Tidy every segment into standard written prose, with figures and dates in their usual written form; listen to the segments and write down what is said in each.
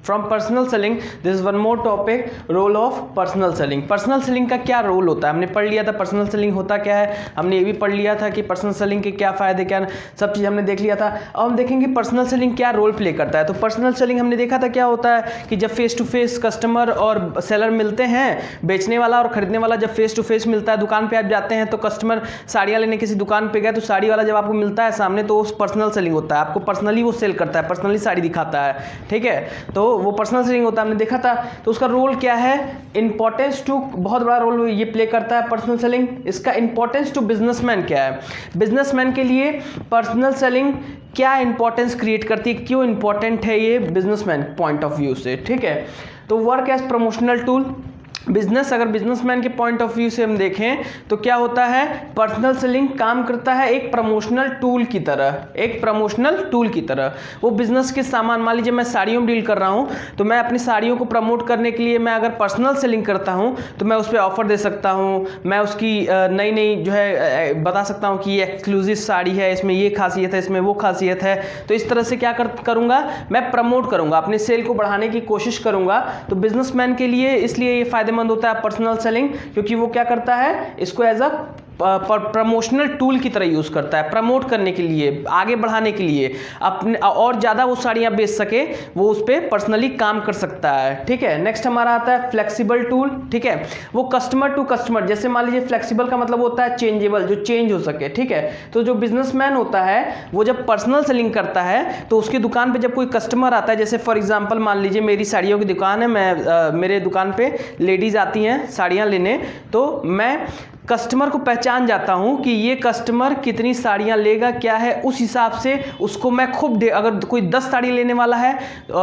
From personal selling this is one more topic, role of personal selling. Personal selling का क्या role होता है, हमने पढ़ लिया था पर्सनल सेलिंग होता क्या है, हमने ये भी पढ़ लिया था कि पर्सनल सेलिंग के क्या फ़ायदे क्या, सब चीज़ हमने देख लिया था। अब हम देखेंगे पर्सनल सेलिंग क्या रोल प्ले करता है। तो पर्सनल सेलिंग हमने देखा था क्या होता है कि जब फेस टू फेस कस्टमर और सेलर मिलते हैं, बेचने वाला और खरीदने वाला जब फेस टू फेस मिलता है, दुकान पर आप जाते हैं तो कस्टमर साड़ियाँ लेने किसी दुकान पर गए तो साड़ी वाला जब आपको मिलता है सामने तो उस पर्सनल सेलिंग होता है, आपको पर्सनली वो सेल करता है, पर्सनली साड़ी दिखाता है, ठीक है, तो वो पर्सनल सेलिंग होता है, हमने देखा था। तो उसका रोल क्या है, इंपॉर्टेंस टू, बहुत बड़ा रोल ये प्ले करता है पर्सनल सेलिंग। इसका इंपॉर्टेंस टू बिजनेसमैन क्या है, बिजनेसमैन के लिए पर्सनल सेलिंग क्या इंपॉर्टेंस क्रिएट करती है, क्यों इंपॉर्टेंट है ये बिजनेसमैन पॉइंट ऑफ व्यू से, ठीक है। तो work as promotional tool, business, अगर बिजनेसमैन के पॉइंट ऑफ व्यू से हम देखें तो क्या होता है, पर्सनल सेलिंग काम करता है एक प्रमोशनल टूल की तरह, एक प्रमोशनल टूल की तरह। वो बिजनेस के सामान, मान लीजिए मैं साड़ियों में डील कर रहा हूं तो मैं अपनी साड़ियों को प्रमोट करने के लिए मैं अगर पर्सनल सेलिंग करता हूं तो मैं उस पर ऑफर दे सकता हूं, मैं उसकी नई नई जो है बता सकता हूं कि ये एक्सक्लूसिव साड़ी है, इसमें ये खासियत है, इसमें वो खासियत है। तो इस तरह से क्या करूंगा, मैं प्रमोट करूंगा, अपने सेल को बढ़ाने की कोशिश करूंगा। तो बिजनेसमैन के लिए इसलिए ये फायदेमंद होता है पर्सनल सेलिंग, क्योंकि वो क्या करता है, इसको एज अ प्रमोशनल टूल की तरह यूज करता है, प्रमोट करने के लिए, आगे बढ़ाने के लिए, अपने और ज़्यादा वो साड़ियाँ बेच सके, वो उस पर पर्सनली काम कर सकता है, ठीक है। नेक्स्ट हमारा आता है फ्लेक्सिबल टूल, ठीक है। वो कस्टमर टू कस्टमर, जैसे मान लीजिए फ्लेक्सिबल का मतलब होता है चेंजेबल, जो चेंज हो सके, ठीक है। तो जो बिजनेसमैन होता है वो जब पर्सनल सेलिंग करता है तो उसकी दुकान पे जब कोई कस्टमर आता है, जैसे फॉर एग्जांपल मान लीजिए मेरी साड़ियों की दुकान है, मैं मेरे दुकान पे लेडीज़ आती हैं साड़ियाँ लेने, तो मैं कस्टमर को पहचान जाता हूं कि ये कस्टमर कितनी साड़ियां लेगा, क्या है, उस हिसाब से उसको मैं खूब, अगर कोई 10 साड़ी लेने वाला है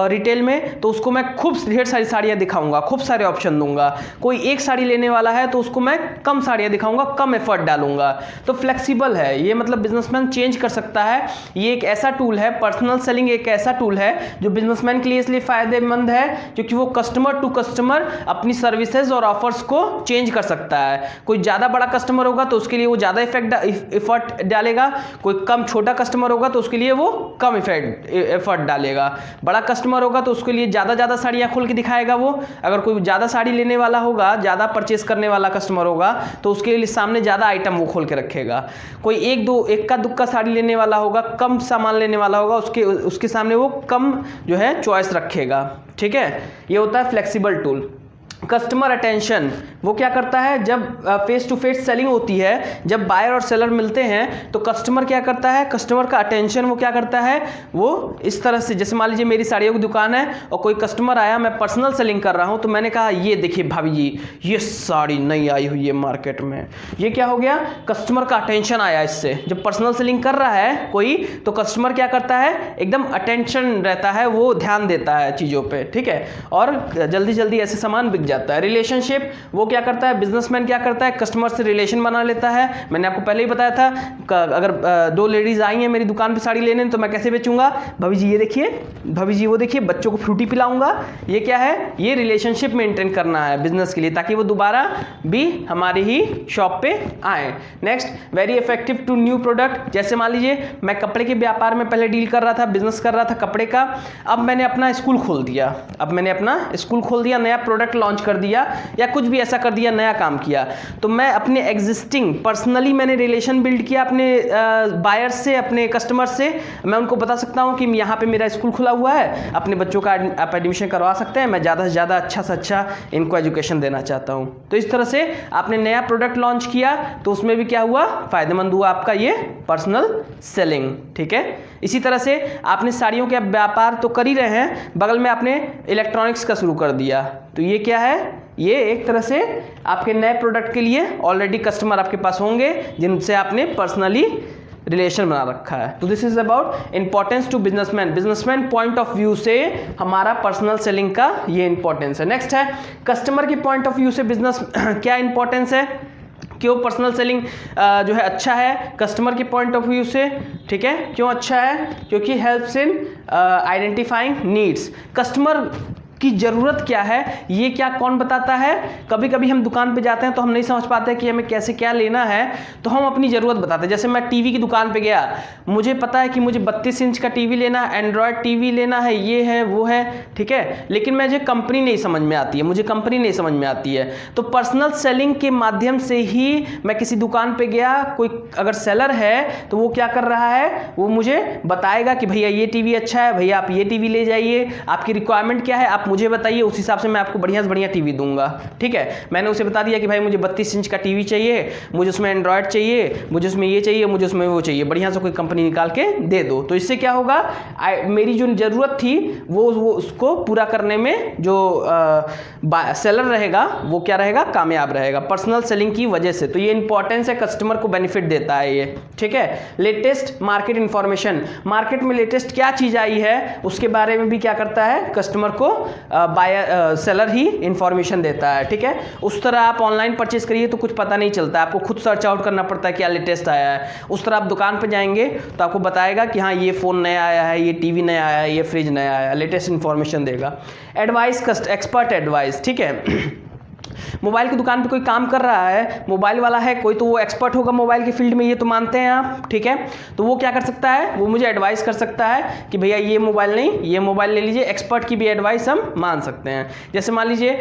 रिटेल में तो उसको मैं खूब ढेर सारी साड़ियां दिखाऊंगा, खूब सारे ऑप्शन दूंगा। कोई एक साड़ी लेने वाला है तो उसको मैं कम साड़ियां दिखाऊंगा, कम एफर्ट डालूंगा। तो फ्लेक्सिबल है ये, मतलब बिजनेसमैन चेंज कर सकता है। ये एक ऐसा टूल है, पर्सनल सेलिंग एक ऐसा टूल है जो बिजनेसमैन के लिए इसलिए फायदेमंद है क्योंकि वो कस्टमर टू कस्टमर अपनी सर्विसेज और ऑफर्स को चेंज कर सकता है। कोई ज़्यादा बड़ा कस्टमर होगा तो उसके लिए वो ज़्यादा एफर्ट डालेगा, कोई कम छोटा कस्टमर होगा तो उसके लिए वो कम एफर्ट डालेगा। बड़ा कस्टमर होगा तो उसके लिए ज़्यादा साड़ियाँ खोल के दिखाएगा वो, अगर कोई ज़्यादा साड़ी लेने वाला होगा, ज़्यादा परचेस करने वाला कस्टमर होगा तो उसके लिए सामने ज़्यादा आइटम वो खोल के रखेगा। कोई एक का दुक्का साड़ी लेने वाला होगा, कम सामान लेने वाला होगा, उसके सामने वो कम जो है चॉइस रखेगा, ठीक है। ये होता है फ्लेक्सिबल टूल। कस्टमर अटेंशन, वो क्या करता है, जब फेस टू फेस सेलिंग होती है, जब बायर और सेलर मिलते हैं तो कस्टमर क्या करता है, कस्टमर का अटेंशन वो क्या करता है, वो इस तरह से, जैसे मान लीजिए मेरी साड़ियों की दुकान है और कोई कस्टमर आया, मैं पर्सनल सेलिंग कर रहा हूं तो मैंने कहा ये देखिए भाभी जी ये साड़ी नई आई हुई है मार्केट में, ये क्या हो गया, कस्टमर का अटेंशन आया इससे। जब पर्सनल सेलिंग कर रहा है कोई तो कस्टमर क्या करता है, एकदम अटेंशन रहता है, वो ध्यान देता है चीज़ों पर, ठीक है, और जल्दी जल्दी ऐसे सामान बिक जाता है। रिलेशनशिप, वो क्या करता है, बिजनेसमैन क्या करता है, कस्टमर से रिलेशन बना लेता है। मैंने आपको पहले ही बताया था, अगर दो लेडीज आई हैं मेरी दुकान पे साड़ी लेने तो मैं कैसे बेचूंगा, भाभी जी ये देखिए, भाभी जी वो देखिए, बच्चों को फ्रूटी पिलाऊंगा। ये क्या है, ये रिलेशनशिप मेंटेन करना है बिजनेस के लिए, ताकि वो दोबारा भी हमारी ही शॉप पे आए। Next, very effective to new product, जैसे मान लीजिए मैं कपड़े के व्यापार में पहले डील कर रहा था, बिजनेस कर रहा था कपड़े का, अब मैंने अपना स्कूल खोल दिया, नया प्रोडक्ट लॉन्च कर दिया या कुछ भी ऐसा कर दिया, नया काम किया, तो मैं अपने एग्जिस्टिंग पर्सनली मैंने रिलेशन बिल्ड किया अपने बायर से, अपने कस्टमर से। मैं उनको बता सकता हूं कि यहाँ पे मेरा स्कूल खुला हुआ है, अपने बच्चों का आप एडमिशन करवा सकते हैं, मैं ज़्यादा से ज़्यादा अच्छा से अच्छा इनको एजुकेशन देना चाहता हूँ। तो इस तरह से आपने नया प्रोडक्ट लॉन्च किया तो उसमें भी क्या हुआ, फायदेमंद हुआ आपका ये पर्सनल सेलिंग, ठीक है। इसी तरह से आपने साड़ियों के व्यापार तो कर ही रहे हैं, बगल में आपने इलेक्ट्रॉनिक्स का शुरू कर दिया, तो ये क्या है, ये एक तरह से आपके नए प्रोडक्ट के लिए ऑलरेडी कस्टमर आपके पास होंगे जिनसे आपने पर्सनली रिलेशन बना रखा है। तो this is about importance to businessman point of view से हमारा पर्सनल सेलिंग का ये इंपॉर्टेंस है। नेक्स्ट है कस्टमर के पॉइंट ऑफ व्यू से बिजनेस क्या इंपॉर्टेंस है, क्यों पर्सनल सेलिंग जो है अच्छा है कस्टमर के पॉइंट ऑफ व्यू से, ठीक है, क्यों अच्छा है, क्योंकि helps in identifying needs. Customer की ज़रूरत क्या है, ये क्या कौन बताता है। कभी कभी हम दुकान पे जाते हैं तो हम नहीं समझ पाते कि हमें कैसे क्या लेना है, तो हम अपनी ज़रूरत बताते हैं। जैसे मैं टीवी की दुकान पे गया, मुझे पता है कि मुझे 32 इंच का टीवी लेना है, एंड्रॉयड टीवी लेना है, ये है वो है, ठीक है, लेकिन मुझे कंपनी नहीं समझ में आती है, मुझे कंपनी नहीं समझ में आती है। तो पर्सनल सेलिंग के माध्यम से ही मैं किसी दुकान पे गया, कोई अगर सेलर है तो वो क्या कर रहा है, वो मुझे बताएगा कि भैया ये टीवी अच्छा है, भैया आप ये टीवी ले जाइए, आपकी रिक्वायरमेंट क्या है आप मुझे बताइए, उस हिसाब से मैं आपको बढ़िया से बढ़िया टीवी दूंगा। ठीक है, मैंने उसे बता दिया कि भाई मुझे 32 इंच का टीवी चाहिए, मुझे उसमें एंड्रॉयड चाहिए, मुझे उसमें ये चाहिए, मुझे उसमें वो चाहिए, बढ़िया से कोई कंपनी निकाल के दे दो। तो इससे क्या होगा, मेरी जो ज़रूरत थी वो उसको पूरा करने में जो सेलर रहेगा वो क्या रहेगा, कामयाब रहेगा पर्सनल सेलिंग की वजह से। तो ये इंपॉर्टेंस है, कस्टमर को बेनिफिट देता है ये। ठीक है, लेटेस्ट मार्केट इंफॉर्मेशन, मार्केट में लेटेस्ट क्या चीज़ आई है उसके बारे में भी क्या करता है, कस्टमर को सेलर ही इंफॉर्मेशन देता है। ठीक है, उस तरह आप ऑनलाइन परचेस करिए तो कुछ पता नहीं चलता, आपको खुद सर्च आउट करना पड़ता है क्या लेटेस्ट आया है। उस तरह आप दुकान पर जाएंगे तो आपको बताएगा कि हाँ ये फ़ोन नया आया है, ये टीवी नया आया है, ये फ्रिज नया आया है, लेटेस्ट इंफॉर्मेशन देगा। Advice, expert advice. ठीक है, मोबाइल की दुकान पे कोई काम कर रहा है, मोबाइल वाला है कोई, तो वो एक्सपर्ट होगा मोबाइल की फील्ड में, ये तो मानते हैं आप। ठीक है, तो वो क्या कर सकता है, वो मुझे एडवाइस कर सकता है कि भैया ये मोबाइल नहीं, ये मोबाइल ले लीजिए। एक्सपर्ट की भी एडवाइस हम मान सकते हैं। जैसे मान लीजिए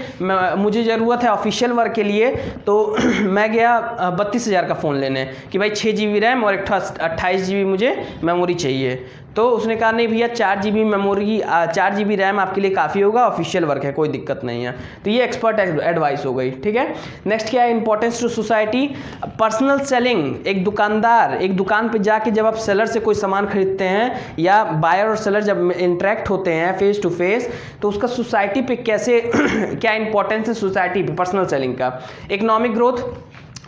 मुझे ज़रूरत है ऑफिशियल वर्क के लिए, तो मैं गया 32,000 का फ़ोन लेने कि भाई 6 GB रैम और 28 GB मुझे मेमोरी चाहिए। तो उसने कहा नहीं भैया 4 GB मेमोरी, 4 GB रैम आपके लिए काफ़ी होगा, ऑफिशियल वर्क है, कोई दिक्कत नहीं है। तो ये एक्सपर्ट एडवाइस हो गई। ठीक है, नेक्स्ट क्या है, importance to society. Personal selling, एक दुकानदार एक दुकान पे जाके जब आप सेलर से कोई सामान खरीदते हैं या बायर और सेलर जब इंटरेक्ट होते हैं फेस टू फेस, तो उसका सोसाइटी पे कैसे क्या इंपॉर्टेंस है सोसाइटी पे पर्सनल सेलिंग का। इकोनॉमिक ग्रोथ,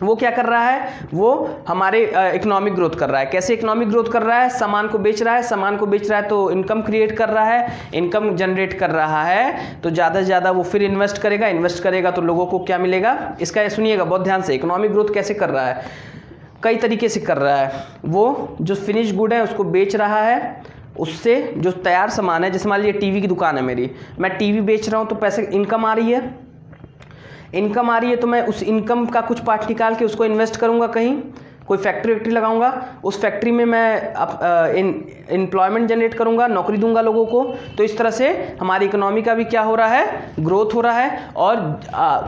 वो क्या कर रहा है, वो हमारे इकोनॉमिक ग्रोथ कर रहा है। कैसे इकोनॉमिक ग्रोथ कर रहा है, सामान को बेच रहा है, सामान को बेच रहा है तो इनकम क्रिएट कर रहा है, इनकम जनरेट कर रहा है, तो ज़्यादा से ज़्यादा वो फिर इन्वेस्ट करेगा, इन्वेस्ट करेगा तो लोगों को क्या मिलेगा। इसका सुनिएगा बहुत ध्यान से, इकोनॉमिक ग्रोथ कैसे कर रहा है, कई तरीके से कर रहा है। वो जो फिनिश गुड है उसको बेच रहा है, उससे जो तैयार सामान है, जैसे मान लीजिए टीवी की दुकान है मेरी, मैं टीवी बेच रहा हूँ तो पैसे इनकम आ रही है, इनकम आ रही है तो मैं उस इनकम का कुछ पार्ट निकाल के उसको इन्वेस्ट करूंगा, कहीं कोई फैक्ट्री वैक्ट्री लगाऊंगा, उस फैक्ट्री में मैं एम्प्लॉयमेंट जनरेट करूंगा, नौकरी दूंगा लोगों को। तो इस तरह से हमारी इकोनॉमी का भी क्या हो रहा है, ग्रोथ हो रहा है। और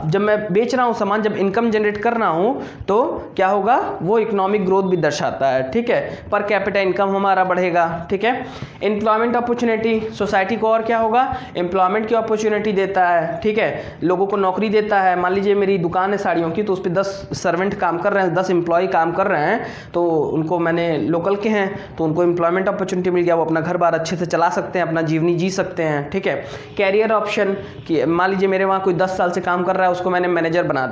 जब मैं बेच रहा हूं सामान, जब इनकम जनरेट कर रहा हूं तो क्या होगा, वो इकोनॉमिक ग्रोथ भी दर्शाता है। ठीक है, पर कैपिटा इनकम हमारा बढ़ेगा। ठीक है, एम्प्लॉयमेंट अपॉर्चुनिटी, सोसाइटी को और क्या होगा, एम्प्लॉयमेंट की अपॉर्चुनिटी देता है। ठीक है, लोगों को नौकरी देता है। मान लीजिए मेरी दुकान है साड़ियों की, तो उस पर 10 सर्वेंट काम कर रहे हैं, 10 एम्प्लॉय काम कर रहे हैं, तो उनको मैंने लोकल के हैं तो उनको एम्प्लॉयमेंट अपॉर्चुनिटी मिल गया, वो अपना घर बार अच्छे से चला सकते हैं, अपना जीवनी जी सकते हैं। ठीक है, कैरियर ऑप्शन कि मान लीजिए मेरे वहाँ कोई 10 साल से काम कर रहा है, उसको मैंने मैनेजर बना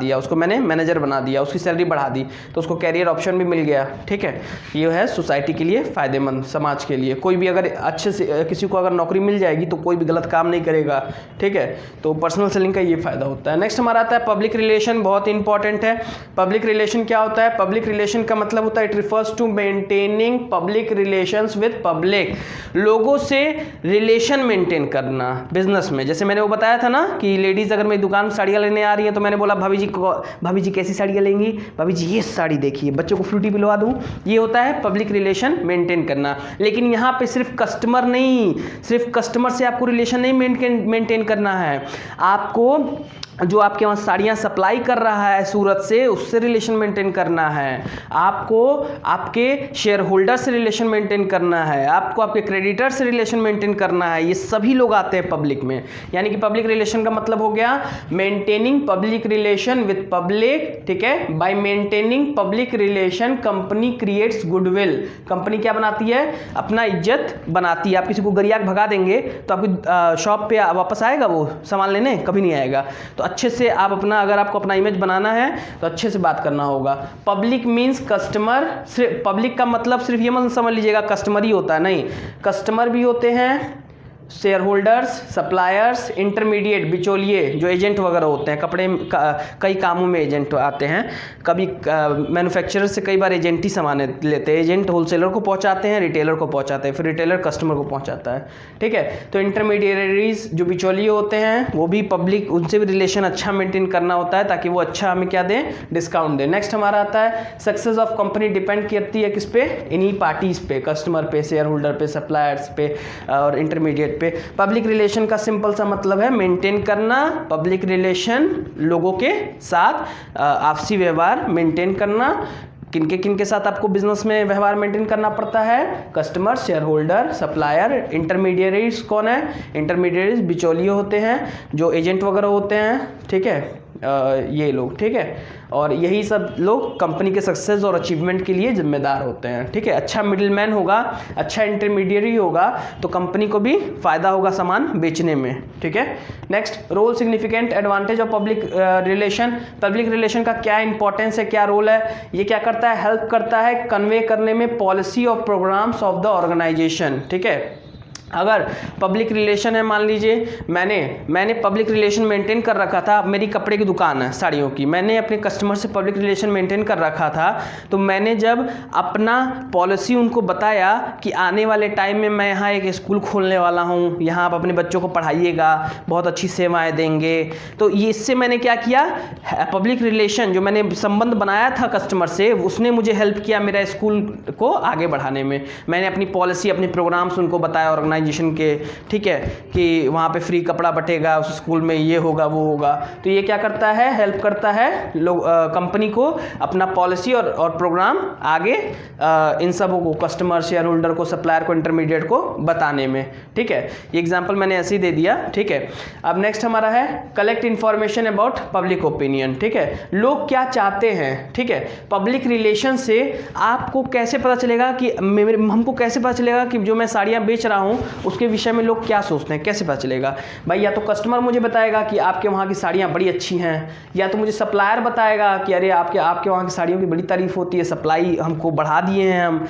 दिया, उसकी सैलरी बढ़ा दी, तो उसको कैरियर ऑप्शन भी मिल गया। ठीक है, ये है सोसाइटी के लिए फ़ायदेमंद, समाज के लिए। कोई भी अगर अच्छे से किसी को अगर नौकरी मिल जाएगी तो कोई भी गलत काम नहीं करेगा। ठीक है, तो पर्सनल सेलिंग का ये फ़ायदा होता है। नेक्स्ट हमारा आता है पब्लिक रिलेशन, बहुत इंपॉर्टेंट है। पब्लिक रिलेशन क्या होता है, पब्लिक रिलेशन का मतलब होता है it refers to maintaining public relations with public, लोगों से रिलेशन मेंटेन करना बिजनेस में। जैसे मैंने वो बताया था ना कि लेडीज अगर मेरी दुकान में साड़ियाँ लेने आ रही हैं तो मैंने बोला भाभी जी कैसी साड़ियाँ लेंगी, भाभी जी ये साड़ी देखिए, बच्चों को फ्रूटी पिलवा दूँ, ये होता है पब्लिक रिलेशन मेंटेन करना। लेकिन यहाँ पे सिर्फ कस्टमर नहीं, सिर्फ कस्टमर से आपको रिलेशन नहीं मेंटेन करना है, आपको जो आपके वहाँ साड़ियाँ सप्लाई कर रहा है सूरत से, उससे रिलेशन मेंटेन करना है, आपको आपके शेयर होल्डर से रिलेशन मेंटेन करना है, आपको आपके क्रेडिटर से रिलेशन मेंटेन करना है। ये सभी लोग आते हैं पब्लिक में। यानी कि पब्लिक रिलेशन का मतलब हो गया maintaining public relation with public. ठीक है, bye maintaining public relation company creates goodwill. Company क्या बनाती है, अपना इज्जत बनाती है। आप किसी को गरिया भगा देंगे तो आपकी शॉप पे वापस आएगा वो सामान लेने, कभी नहीं आएगा। तो अच्छे से आप अपना, अगर आपको अपना इमेज बनाना है तो अच्छे से बात करना होगा। पब्लिक मीन्स कस्टमर, सिर्फ पब्लिक का मतलब सिर्फ ये मत समझ लीजिएगा कस्टमर ही होता है, नहीं, कस्टमर भी होते हैं, शेयर होल्डर्स, सप्लायर्स, इंटरमीडिएट बिचौलिए जो एजेंट वगैरह होते हैं, कपड़े कई कामों में एजेंट आते हैं, कभी मैन्युफैक्चरर से कई बार एजेंट ही सामान लेते हैं, एजेंट होलसेलर को पहुंचाते हैं, रिटेलर को पहुंचाते हैं, फिर रिटेलर कस्टमर को पहुंचाता है, ठीक है। तो इंटरमीडिएटरीज जो बिचौलिए होते हैं वो भी पब्लिक, उनसे भी रिलेशन अच्छा मेंटेन करना होता है ताकि वो अच्छा हमें क्या दें, डिस्काउंट दें। नेक्स्ट हमारा आता है सक्सेस ऑफ कंपनी डिपेंड करती है किस पे, इन्हीं पार्टीज पे, कस्टमर पे, शेयर होल्डर पे, सप्लायर्स पे और इंटरमीडिएट पे। पब्लिक रिलेशन का सिंपल सा मतलब है मेंटेन करना, पब्लिक रिलेशन लोगों के साथ आपसी व्यवहार मेंटेन करना। किनके साथ आपको बिजनेस में व्यवहार मेंटेन करना पड़ता है, customer, share holder, supplier. Intermediaries कौन है, इंटरमीडिएटरीज बिचौलिए होते हैं जो एजेंट वगैरह होते हैं, ठीक है, ये लोग, ठीक है। और यही सब लोग कंपनी के सक्सेस और अचीवमेंट के लिए जिम्मेदार होते हैं, ठीक है। अच्छा मिडिलमैन होगा, अच्छा इंटरमीडिएटरी होगा तो कंपनी को भी फायदा होगा सामान बेचने में, ठीक है। Next, role, significant advantage of public relation. Public relation का क्या इंपॉर्टेंस है, क्या रोल है, ये क्या करता है, हेल्प करता है कन्वे करने में पॉलिसी और प्रोग्राम्स ऑफ द ऑर्गेनाइजेशन, ठीक है। अगर पब्लिक रिलेशन है, मान लीजिए मैंने पब्लिक रिलेशन मेंटेन कर रखा था, मेरी कपड़े की दुकान है साड़ियों की, मैंने अपने कस्टमर से पब्लिक रिलेशन मेंटेन कर रखा था, तो मैंने जब अपना पॉलिसी उनको बताया कि आने वाले टाइम में मैं यहाँ एक स्कूल खोलने वाला हूँ, यहाँ आप अपने बच्चों को पढ़ाइएगा, बहुत अच्छी सेवाएँ देंगे, तो ये इससे मैंने क्या किया, पब्लिक रिलेशन जो मैंने संबंध बनाया था कस्टमर से, उसने मुझे हेल्प किया मेरा स्कूल को आगे बढ़ाने में। मैंने अपनी पॉलिसी, अपने प्रोग्राम्स उनको बताया ऑर्गेनाइजेशन के, ठीक है, कि वहाँ पे फ्री कपड़ा बटेगा, उस स्कूल में ये होगा वो होगा। तो ये क्या करता है, हेल्प करता है लोग कंपनी को अपना पॉलिसी और प्रोग्राम आगे इन सबों को, कस्टमर, शेयर होल्डर को, सप्लायर को, इंटरमीडिएट को बताने में, ठीक है। ये एग्जांपल मैंने ऐसे ही दे दिया, ठीक है। अब नेक्स्ट हमारा है collect information about public opinion, ठीक है। लोग क्या चाहते हैं, ठीक है। पब्लिक रिलेशन से आपको कैसे पता चलेगा कि हमको कैसे पता चलेगा कि जो मैं साड़ियाँ बेच रहा हूँ उसके विषय में लोग क्या सोचते हैं, कैसे पता चलेगा भाई? या तो कस्टमर मुझे बताएगा कि आपके वहाँ की साड़ियाँ बड़ी अच्छी हैं, या तो मुझे सप्लायर बताएगा कि अरे आपके वहाँ की साड़ियों की बड़ी तारीफ होती है, सप्लाई हमको बढ़ा दिए हैं हम,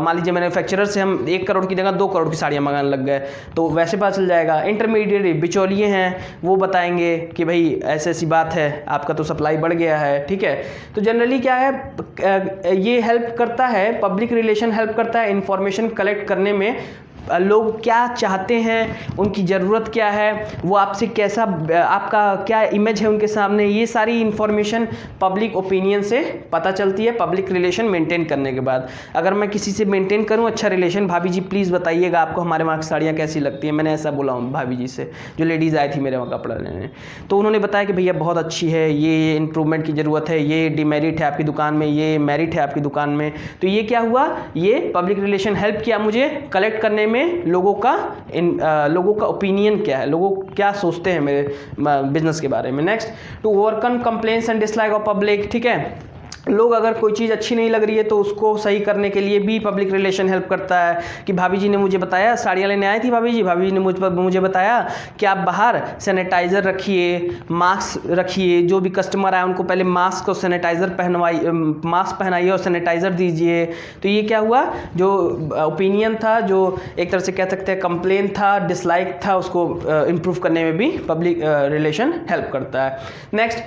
मान लीजिए मैन्युफैक्चरर से हम 1 करोड़ की जगह 2 करोड़ की साड़ियाँ मंगाने लग गए, तो वैसे पता चल जाएगा। इंटरमीडिएट बिचौलिए हैं, वो बताएंगे कि भाई ऐसी ऐसी बात है, आपका तो सप्लाई बढ़ गया है, ठीक है। तो जनरली क्या है, ये हेल्प करता है, पब्लिक रिलेशन हेल्प करता है इंफॉर्मेशन कलेक्ट करने में, लोग क्या चाहते हैं, उनकी ज़रूरत क्या है, वो आपसे कैसा, आपका क्या इमेज है उनके सामने, ये सारी इन्फॉर्मेशन पब्लिक ओपिनियन से पता चलती है पब्लिक रिलेशन मेंटेन करने के बाद। अगर मैं किसी से मेंटेन करूं अच्छा रिलेशन, भाभी जी प्लीज़ बताइएगा आपको हमारे वहाँ की साड़ियाँ कैसी लगती हैं, मैंने ऐसा बोला हूँ भाभी जी से, जो लेडीज़ आई थी मेरे वहाँ कपड़ा लेने, तो उन्होंने बताया कि भैया बहुत अच्छी है, ये इंप्रूवमेंट की ज़रूरत है, ये डिमेरिट है आपकी दुकान में, ये मेरिट है आपकी दुकान में। तो ये क्या हुआ, ये पब्लिक रिलेशन हेल्प किया मुझे कलेक्ट करने में लोगों का ओपिनियन क्या है, लोगों क्या सोचते हैं मेरे बिजनेस के बारे में। Next, to overcome complaints and dislike of public, ठीक है। लोग अगर कोई चीज़ अच्छी नहीं लग रही है तो उसको सही करने के लिए भी पब्लिक रिलेशन हेल्प करता है कि भाभी जी ने मुझे बताया, साड़ियाँ लेने आई थी भाभी जी ने मुझे बताया कि आप बाहर सैनिटाइज़र रखिए, मास्क रखिए, जो भी कस्टमर आए उनको पहले मास्क और सैनिटाइज़र मास्क पहनाइए और सैनिटाइज़र दीजिए। तो ये क्या हुआ, जो ओपिनियन था, जो एक तरह से कह सकते हैं कंप्लेन था, डिसलाइक था, उसको इम्प्रूव करने में भी पब्लिक रिलेशन हेल्प करता है। Next,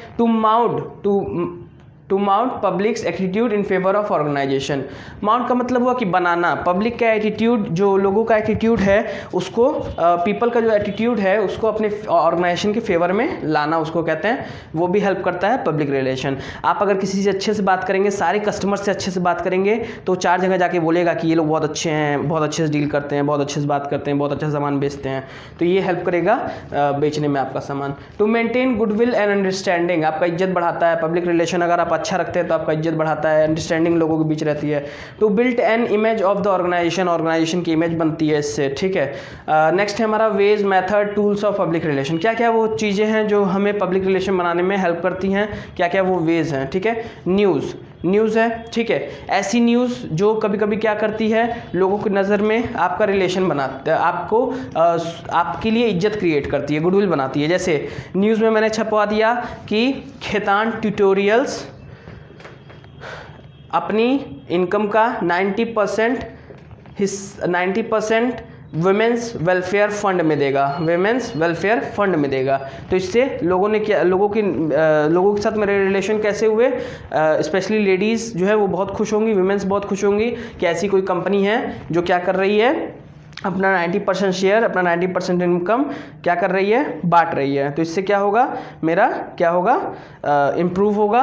to mount public's attitude in favour of organisation. Mount का मतलब हुआ कि बनाना, पब्लिक का एटीट्यूड, जो लोगों का एटीट्यूड है उसको, पीपल का जो एटीट्यूड है उसको अपने ऑर्गेनाइजेशन के फेवर में लाना, उसको कहते हैं, वो भी हेल्प करता है पब्लिक रिलेशन। आप अगर किसी से अच्छे से बात करेंगे, सारे कस्टमर से अच्छे से बात करेंगे, तो 4 जगह जाके बोलेगा कि ये लोग बहुत अच्छे हैं, बहुत अच्छे से डील करते हैं, बहुत अच्छे से बात करते हैं, बहुत अच्छा सामान बेचते हैं, तो ये हेल्प करेगा बेचने में आपका सामान। To maintain goodwill and understanding, आपका इज्जत बढ़ाता है पब्लिक रिलेशन, अगर आप अच्छा रखते हैं तो आपका इज्जत बढ़ाता है, अंडरस्टैंडिंग लोगों के बीच रहती है। To build an image of the organisation की इमेज बनती है इससे, ठीक है। नेक्स्ट है हमारा ways, method, tools of public relation. क्या क्या वो चीज़ें हैं जो हमें पब्लिक रिलेशन बनाने में हेल्प करती हैं, क्या क्या वो वेज हैं, ठीक है। न्यूज़ है, ठीक है। ऐसी न्यूज़ जो कभी कभी क्या करती है, लोगों की नज़र में आपका रिलेशन बनाता है, आपको आपके लिए इज्जत क्रिएट करती है, गुडविल बनाती है। जैसे न्यूज़ में मैंने छपवा दिया कि खेतान ट्यूटोरियल्स अपनी इनकम का 90% वुमेन्स वेलफेयर फंड में देगा, वुमेन्स वेलफेयर फंड में देगा। तो इससे लोगों के साथ मेरे रिलेशन कैसे हुए, स्पेशली लेडीज़ जो है वो बहुत खुश होंगी, वुमेन्स बहुत खुश होंगी कि ऐसी कोई कंपनी है जो क्या कर रही है, अपना 90% शेयर, अपना 90% इनकम क्या कर रही है, बांट रही है। तो इससे क्या होगा, मेरा क्या होगा, इम्प्रूव होगा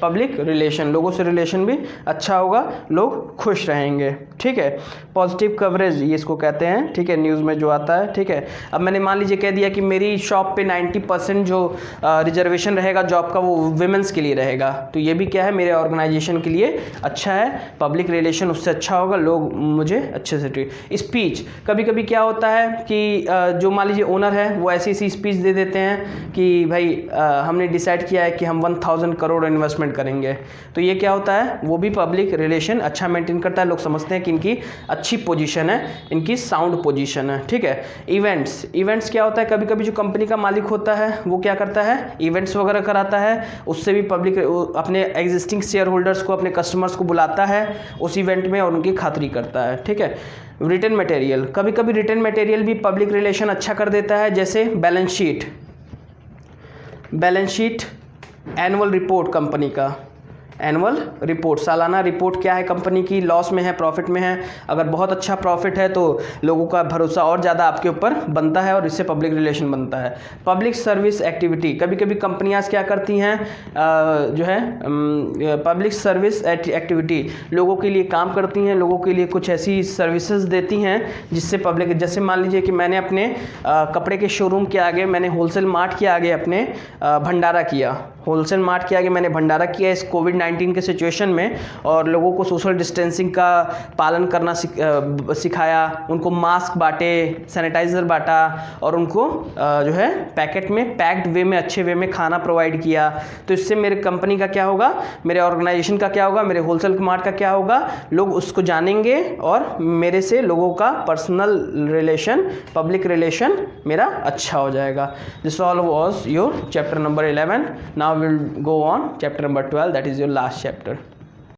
पब्लिक रिलेशन, लोगों से रिलेशन भी अच्छा होगा, लोग खुश रहेंगे। ठीक है, पॉजिटिव कवरेज ये इसको कहते हैं। ठीक है, न्यूज़ में जो आता है। ठीक है, अब मैंने मान लीजिए कह दिया कि मेरी शॉप पे 90% जो रिजर्वेशन रहेगा जॉब का वो वुमेन्स के लिए रहेगा, तो ये भी क्या है, मेरे ऑर्गेनाइजेशन के लिए अच्छा है, पब्लिक रिलेशन उससे अच्छा होगा, लोग मुझे अच्छे से ट्रीट। स्पीच, कभी कभी क्या होता है कि जो मान लीजिए ओनर है वो ऐसी स्पीच दे देते हैं कि भाई हमने डिसाइड किया है कि हम 1000 करोड़ इन्वेस्टमेंट करेंगे, तो ये क्या होता है, वो भी पब्लिक रिलेशन अच्छा मेंटेन करता है, लोग समझते हैं कि इनकी अच्छी पोजीशन है, इनकी साउंड पोजीशन है। ठीक है, इवेंट्स क्या होता है, कभी कभी जो कंपनी का मालिक होता है वो क्या करता है, इवेंट्स वगैरह कराता है, उससे भी पब्लिक अपने एग्जिस्टिंग शेयर होल्डर्स को, अपने कस्टमर्स को बुलाता है उस इवेंट में और उनकी खातिरी करता है। ठीक है, रिटन मटेरियल, कभी कभी रिटन मटेरियल भी पब्लिक रिलेशन अच्छा कर देता है, जैसे balance sheet, annual report, company का एनुअल रिपोर्ट, सालाना रिपोर्ट क्या है कंपनी की, लॉस में है, प्रॉफिट में है, अगर बहुत अच्छा प्रॉफिट है तो लोगों का भरोसा और ज़्यादा आपके ऊपर बनता है और इससे पब्लिक रिलेशन बनता है। पब्लिक सर्विस एक्टिविटी, कभी कभी कंपनियां क्या करती हैं, जो है पब्लिक सर्विस एक्टिविटी, लोगों के लिए काम करती हैं, लोगों के लिए कुछ ऐसी सर्विसेज देती हैं जिससे पब्लिक, जैसे मान लीजिए कि मैंने अपने कपड़े के शोरूम के आगे, मैंने होलसेल मार्ट के आगे अपने भंडारा किया, होलसेल मार्ट के आगे मैंने भंडारा किया इस कोविड-19 के सिचुएशन में, और लोगों को सोशल डिस्टेंसिंग का पालन करना सिखाया, उनको मास्क बांटे, सैनिटाइज़र बांटा और उनको जो है पैकेट में पैक्ड वे में, अच्छे वे में खाना प्रोवाइड किया। तो इससे मेरे कंपनी का क्या होगा, मेरे ऑर्गेनाइजेशन का क्या होगा, मेरे होलसेल मार्ट का क्या होगा, लोग उसको जानेंगे और मेरे से लोगों का पर्सनल रिलेशन, पब्लिक रिलेशन मेरा अच्छा हो जाएगा। This all was your chapter number 11। Now we'll go on chapter number 12, that is your last chapter.